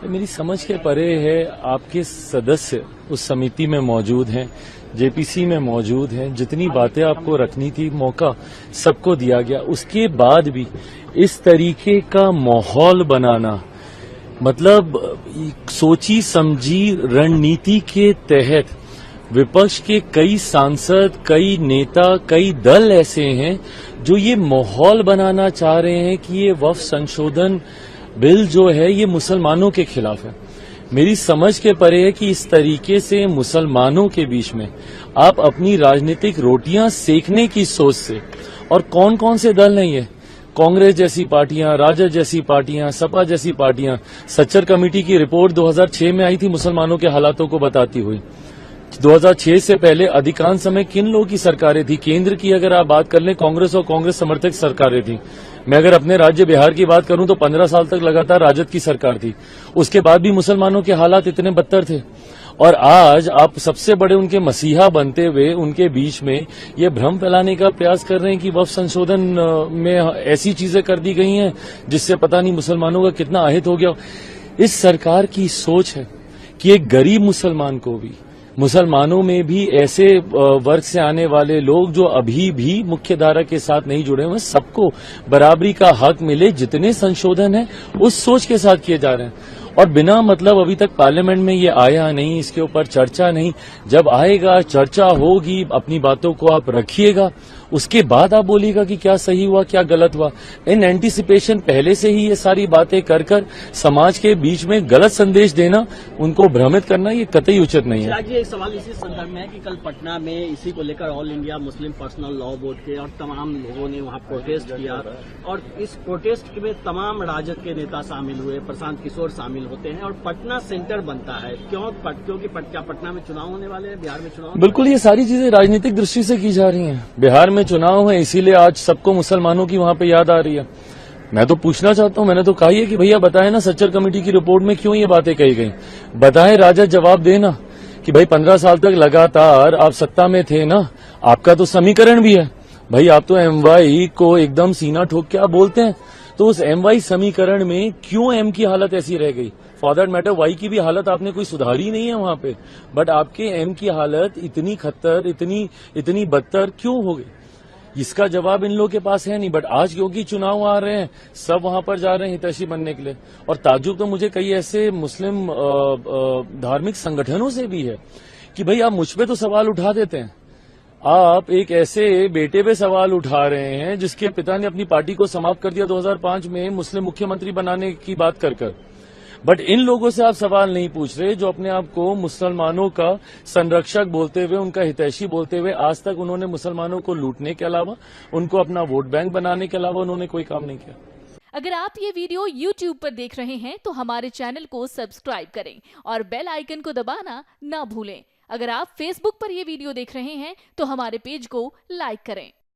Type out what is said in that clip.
मेरी समझ के परे है। आपके सदस्य उस समिति में मौजूद हैं, जेपीसी में मौजूद हैं। जितनी बातें आपको रखनी थी मौका सबको दिया गया, उसके बाद भी इस तरीके का माहौल बनाना, मतलब सोची समझी रणनीति के तहत विपक्ष के कई सांसद, कई नेता, कई दल ऐसे हैं जो ये माहौल बनाना चाह रहे हैं कि ये वक्फ संशोधन बिल जो है ये मुसलमानों के खिलाफ है। मेरी समझ के परे है कि इस तरीके से मुसलमानों के बीच में आप अपनी राजनीतिक रोटियां सेकने की सोच से, और कौन कौन से दल नहीं है, कांग्रेस जैसी पार्टियां, राजद जैसी पार्टियां, सपा जैसी पार्टियां। सच्चर कमेटी की रिपोर्ट 2006 में आई थी मुसलमानों के हालातों को बताती हुई। 2006 से पहले अधिकांश समय किन लोगों की सरकारें थी? केंद्र की अगर आप बात कर लें, कांग्रेस और कांग्रेस समर्थक सरकारें थी। मैं अगर अपने राज्य बिहार की बात करूं तो 15 साल तक लगातार राजद की सरकार थी। उसके बाद भी मुसलमानों के हालात इतने बदतर थे। और आज आप सबसे बड़े उनके मसीहा बनते हुए उनके बीच में ये भ्रम फैलाने का प्रयास कर रहे हैं कि वक्फ संशोधन में ऐसी चीजें कर दी गई हैं जिससे पता नहीं मुसलमानों का कितना अहित हो गया। इस सरकार की सोच है कि एक गरीब मुसलमान को भी, मुसलमानों में भी ऐसे वर्ग से आने वाले लोग जो अभी भी मुख्यधारा के साथ नहीं जुड़े हुए, सबको बराबरी का हक मिले। जितने संशोधन हैं उस सोच के साथ किए जा रहे हैं, और बिना मतलब अभी तक पार्लियामेंट में ये आया नहीं, इसके ऊपर चर्चा नहीं। जब आएगा, चर्चा होगी, अपनी बातों को आप रखिएगा, उसके बाद आप बोलिएगा कि क्या सही हुआ, क्या गलत हुआ। इन एंटीसिपेशन पहले से ही ये सारी बातें कर समाज के बीच में गलत संदेश देना, उनको भ्रमित करना, ये कतई उचित नहीं है। एक सवाल इसी संदर्भ में है कि कल पटना में इसी को लेकर all India Muslim personal law board के और तमाम लोगों ने वहां प्रोटेस्ट किया, और इस प्रोटेस्ट में तमाम राजद के नेता शामिल हुए, प्रशांत किशोर शामिल होते हैं, और पटना सेंटर बनता है। क्योंकि पटना में चुनाव होने वाले हैं, बिहार में चुनाव। बिल्कुल, ये सारी चीजें राजनीतिक दृष्टि से की जा रही हैं। बिहार में चुनाव है, इसीलिए आज सबको मुसलमानों की वहां पे याद आ रही है। मैं तो पूछना चाहता हूं, मैंने तो कहा है कि भैया बताएं ना, सच्चर कमेटी की रिपोर्ट में क्यों ये बातें कही गई। बताएं, राजद जवाब देना कि भाई 15 साल तक लगातार आप सत्ता में थे ना, आपका तो समीकरण भी है भाई। आप तो एमवाई को एकदम सीना ठोक के आप बोलते हैं, तो उस एमवाई समीकरण में क्यों एम की हालत ऐसी रह गई? फॉर दैट मैटर वाई की भी हालत आपने कोई सुधारी नहीं है वहां पे, बट आपके एम की हालत इतनी खतर, इतनी बदतर क्यों हो गई? इसका जवाब इन लोगों के पास है नहीं। बट आज क्योंकि चुनाव आ रहे हैं, सब वहां पर जा रहे हैं हितैषी बनने के लिए। और ताज्जुब तो मुझे कई ऐसे मुस्लिम धार्मिक संगठनों से भी है कि भाई आप मुझ पे तो सवाल उठा देते हैं, आप एक ऐसे बेटे पे सवाल उठा रहे हैं जिसके पिता ने अपनी पार्टी को समाप्त कर दिया 2005 में मुस्लिम मुख्यमंत्री बनाने की बात कर। बट इन लोगों से आप सवाल नहीं पूछ रहे जो अपने आप को मुसलमानों का संरक्षक बोलते हुए, उनका हितैषी बोलते हुए, आज तक उन्होंने मुसलमानों को लूटने के अलावा, उनको अपना वोट बैंक बनाने के अलावा उन्होंने कोई काम नहीं किया। अगर आप ये वीडियो YouTube पर देख रहे हैं तो हमारे चैनल को सब्सक्राइब करें और बेल आइकन को दबाना ना भूलें। अगर आप Facebook पर ये वीडियो देख रहे हैं तो हमारे पेज को लाइक करें।